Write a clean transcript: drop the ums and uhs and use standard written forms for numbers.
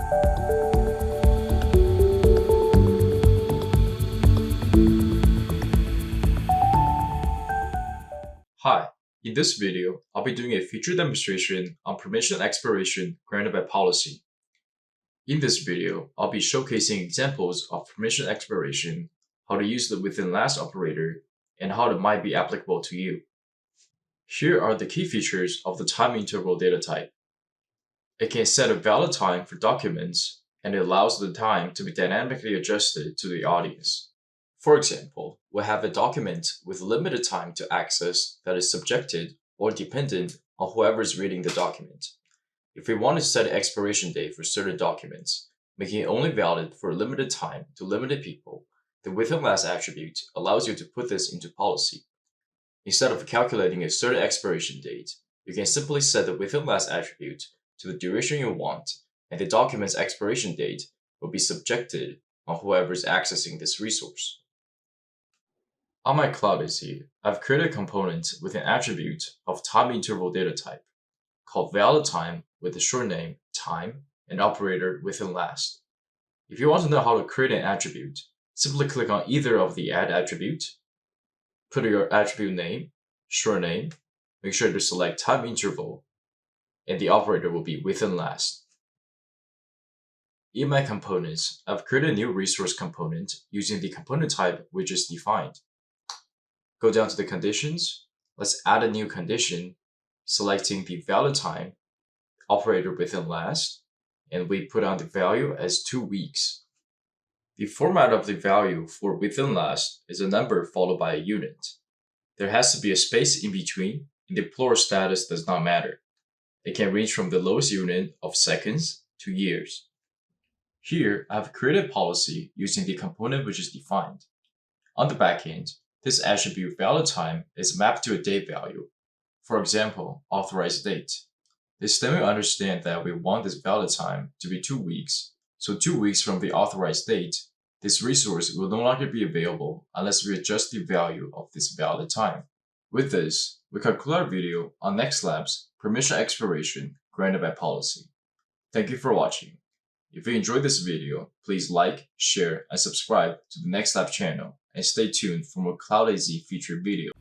Hi, in this video, I'll be doing a feature demonstration on permission expiration granted by policy. In this video, I'll be showcasing examples of permission expiration, how to use the within last operator, and how it might be applicable to you. Here are the key features of the time interval data type. It can set a valid time for documents, and it allows the time to be dynamically adjusted to the audience. For example, we have a document with limited time to access that is subjected or dependent on whoever is reading the document. If we want to set an expiration date for certain documents, making it only valid for a limited time to limited people, the within last attribute allows you to put this into policy. Instead of calculating a certain expiration date, you can simply set the within last attribute to the duration you want, and the document's expiration date will be subjected on whoever is accessing this resource. On my CloudAz here, I've created a component with an attribute of time interval data type called valid time with the short name time and operator within last. If you want to know how to create an attribute, simply click on either of the add attribute, put your attribute name, short name, make sure to select time interval, and the operator will be within last. In my components, I've created a new resource component using the component type we just defined. Go down to the conditions. Let's add a new condition, selecting the valid time, operator within last, and we put on the value as 2 weeks. The format of the value for within last is a number followed by a unit. There has to be a space in between, and the plural status does not matter. It can range from the lowest unit of seconds to years. Here, I have created a policy using the component which is defined. On the back end, this attribute valid time is mapped to a date value. For example, authorized date. This then will understand that we want this valid time to be 2 weeks. So 2 weeks from the authorized date, this resource will no longer be available unless we adjust the value of this valid time. With this, we conclude our video on NextLabs permission expiration granted by policy. Thank you for watching. If you enjoyed this video, please like, share, and subscribe to the NextLabs channel, and stay tuned for more CloudAz featured videos.